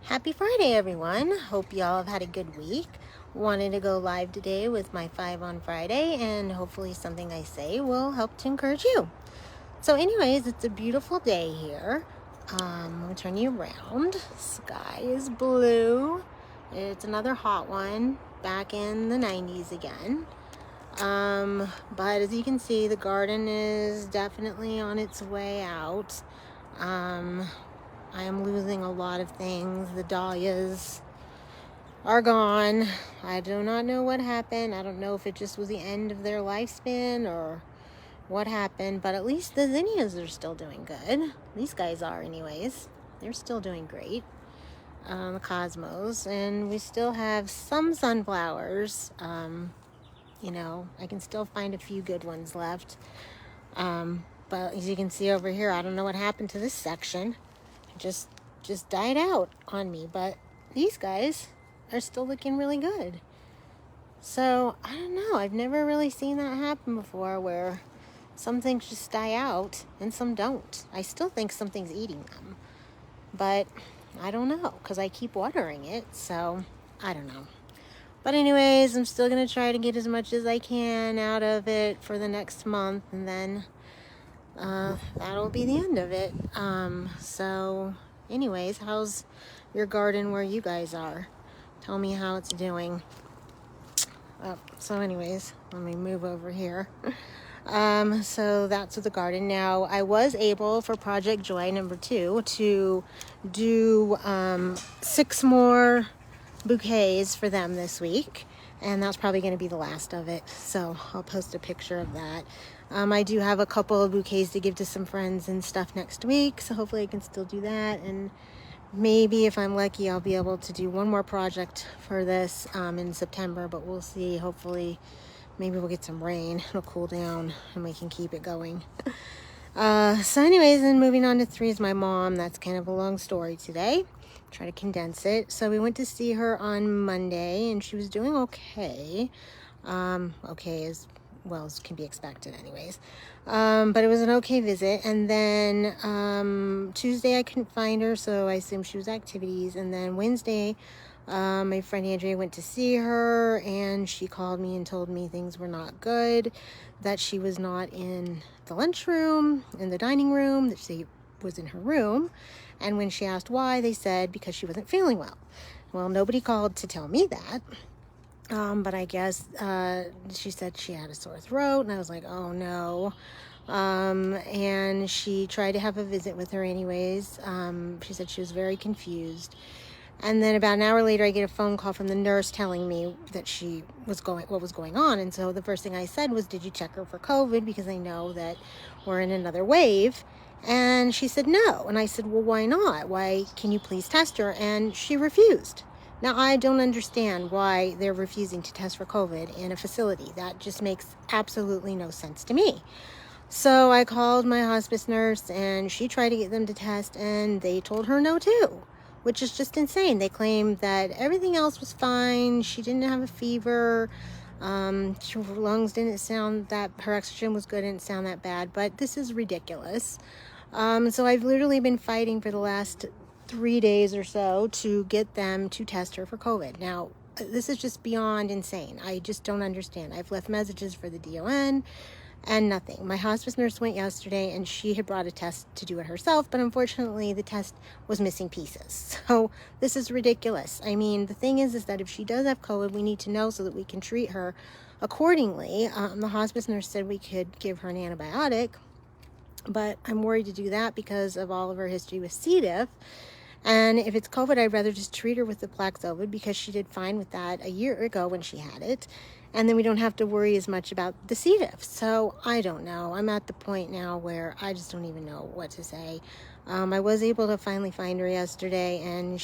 Happy Friday, everyone. Hope y'all have had a good week. Wanted to go live today with my 5 on Friday, and hopefully something I say will help to encourage you. So anyways, it's a beautiful day here. I'm going to turn you around. Sky is blue. It's another hot one, back in the 90s again. But as you can see, the garden is definitely on its way out. I am losing a lot of things. The dahlias are gone. I do not know what happened. I don't know if it just was the end of their lifespan or what happened, but at least the zinnias are still doing good. These guys are anyways. They're still doing great. The cosmos, and we still have some sunflowers. I can still find a few good ones left. But as you can see over here, I don't know what happened to this section. Just died out on me, but these guys are still looking really good. So I don't know, I've never really seen that happen before, where some things just die out and some don't. I still think something's eating them, but I don't know, because I keep watering it, so I don't know. But anyways, I'm still gonna try to get as much as I can out of it for the next month, and then that'll be the end of it. So anyways, how's your garden where you guys are? Tell me how it's doing. So anyways, let me move over here. So that's with the garden. Now, I was able for Project Joy number 2 to do 6 more bouquets for them this week, and that's probably going to be the last of it, so I'll post a picture of that. I do have a couple of bouquets to give to some friends and stuff next week, so hopefully I can still do that, and maybe if I'm lucky I'll be able to do one more project for this in September, but we'll see. Hopefully maybe we'll get some rain, it'll cool down and we can keep it going. So anyways, then moving on to 3 is my mom. That's kind of a long story today. Try to condense it. So we went to see her on Monday, and she was doing okay. Okay as well as can be expected anyways. But it was an okay visit. And then Tuesday I couldn't find her, so I assumed she was activities. And then Wednesday, my friend Andrea went to see her, and she called me and told me things were not good, that she was not in the lunchroom, in the dining room, that she was in her room. And when she asked why, they said because she wasn't feeling well. Well, nobody called to tell me that. But I guess she said she had a sore throat, and I was like, oh no. And she tried to have a visit with her anyways. She said she was very confused. And then about an hour later, I get a phone call from the nurse telling me that what was going on. And so the first thing I said was, did you check her for COVID? Because I know that we're in another wave. And she said no. And I said, well, why not? Why, can you please test her? And she refused. Now, I don't understand why they're refusing to test for COVID in a facility. That just makes absolutely no sense to me. So I called my hospice nurse, and she tried to get them to test, and they told her no too, which is just insane. They claimed that everything else was fine. She didn't have a fever. Her lungs didn't sound that, her oxygen was good, didn't sound that bad, but this is ridiculous. So I've literally been fighting for the last 3 days or so to get them to test her for COVID. Now, this is just beyond insane. I just don't understand. I've left messages for the DON and nothing. My hospice nurse went yesterday, and she had brought a test to do it herself, but unfortunately the test was missing pieces. So this is ridiculous. I mean, the thing is that if she does have COVID, we need to know so that we can treat her accordingly. The hospice nurse said we could give her an antibiotic, but I'm worried to do that because of all of her history with C. diff. And if it's COVID, I'd rather just treat her with the Paxlovid, because she did fine with that a year ago when she had it. And then we don't have to worry as much about the C. diff. So I don't know. I'm at the point now where I just don't even know what to say. I was able to finally find her yesterday, and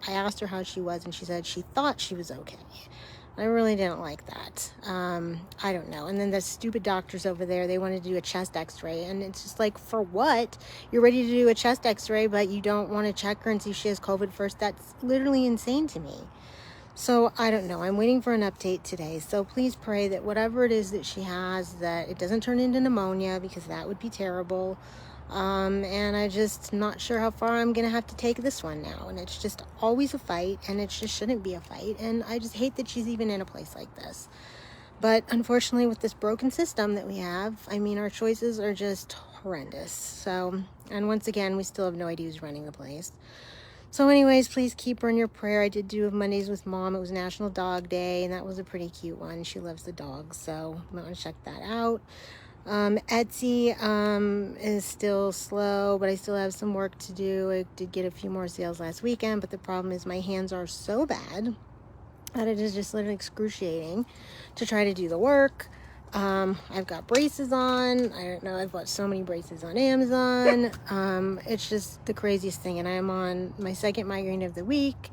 I asked her how she was, and she said she thought she was okay. I really didn't like that. I don't know. And then the stupid doctors over there, they wanted to do a chest x-ray, and it's just like, for what? You're ready to do a chest x-ray, but you don't want to check her and see if she has COVID first. That's literally insane to me. So I don't know. I'm waiting for an update today. So please pray that whatever it is that she has, that it doesn't turn into pneumonia, because that would be terrible. And I just not sure how far I'm gonna have to take this one now. And it's just always a fight, and it just shouldn't be a fight. And I just hate that she's even in a place like this. But unfortunately, with this broken system that we have, I mean, our choices are just horrendous. So, and once again, we still have no idea who's running the place. So anyways, please keep her in your prayer. I did do Mondays with Mom. It was National Dog Day, and that was a pretty cute one. She loves the dogs, so I'm going to check that out. Etsy is still slow, but I still have some work to do. I did get a few more sales last weekend, but the problem is my hands are so bad that it is just literally excruciating to try to do the work. I've got braces on. I don't know, I've bought so many braces on Amazon. It's just the craziest thing, and I'm on my second migraine of the week.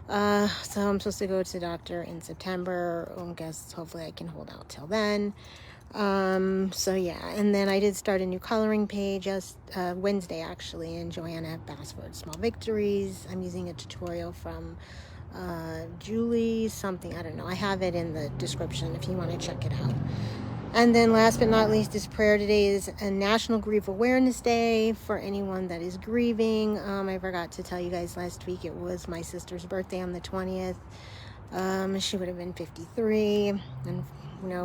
So I'm supposed to go to the doctor in September. I guess hopefully I can hold out till then. So yeah, and then I did start a new coloring page just Wednesday actually, and Joanna Bassford Small Victories. I'm using a tutorial from Julie something, I don't know. I have it in the description if you want to check it out. And then last but not least is prayer. Today is a National Grief Awareness Day for anyone that is grieving. I forgot to tell you guys last week it was my sister's birthday on the 20th. She would have been 53, and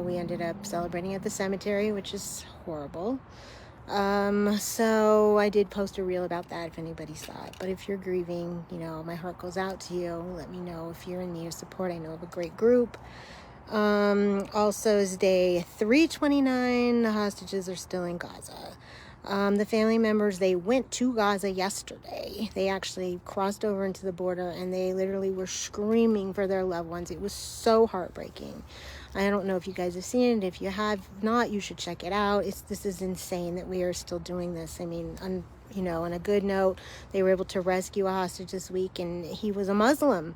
we ended up celebrating at the cemetery, which is horrible. So I did post a reel about that if anybody saw it. But if you're grieving, my heart goes out to you. Let me know if you're in need of support. I know of a great group. Also is day 329. The hostages are still in Gaza. The family members, they went to Gaza yesterday. They actually crossed over into the border, and they literally were screaming for their loved ones. It was so heartbreaking. I don't know if you guys have seen it. If you have not, you should check it out. This is insane that we are still doing this. I mean, on a good note, they were able to rescue a hostage this week, and he was a Muslim.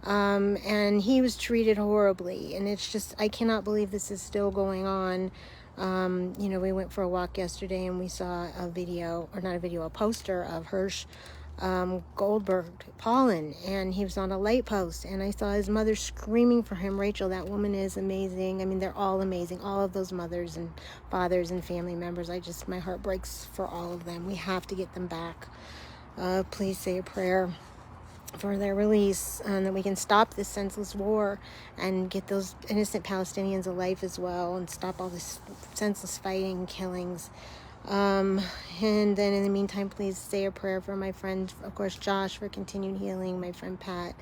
And he was treated horribly, and it's just, I cannot believe this is still going on. We went for a walk yesterday, and we saw a poster of Hirsch Goldberg Paulin, and he was on a light post, and I saw his mother screaming for him. Rachel, that woman is amazing. I mean, they're all amazing, all of those mothers and fathers and family members. My heart breaks for all of them. We have to get them back. Please say a prayer for their release, and that we can stop this senseless war and get those innocent Palestinians a life as well, and stop all this senseless fighting and killings. And then in the meantime, please say a prayer for my friend, of course, Josh, for continued healing, my friend Pat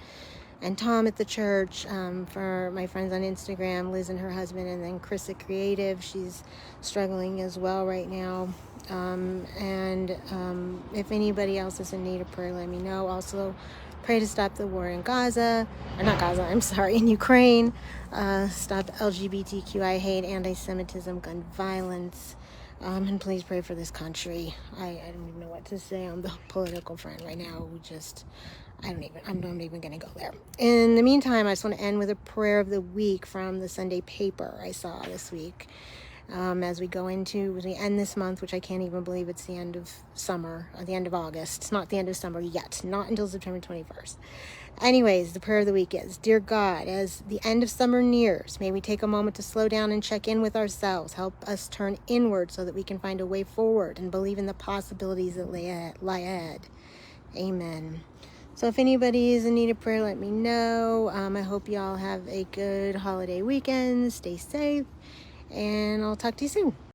and Tom at the church, for my friends on Instagram, Liz and her husband, and then Chris at Creative. She's struggling as well right now. If anybody else is in need of prayer, let me know. Also, pray to stop the war in in Ukraine. Stop LGBTQI hate, anti-Semitism, gun violence. And please pray for this country. I don't even know what to say on the political front right now. I'm not even going to go there. In the meantime, I just want to end with a prayer of the week from the Sunday paper I saw this week. As we end this month, which I can't even believe it's the end of summer, or the end of August. It's not the end of summer yet, not until September 21st. Anyways, the prayer of the week is, Dear God, as the end of summer nears, may we take a moment to slow down and check in with ourselves. Help us turn inward so that we can find a way forward and believe in the possibilities that lie ahead. Amen. So if anybody is in need of prayer, let me know. I hope y'all have a good holiday weekend. Stay safe, and I'll talk to you soon.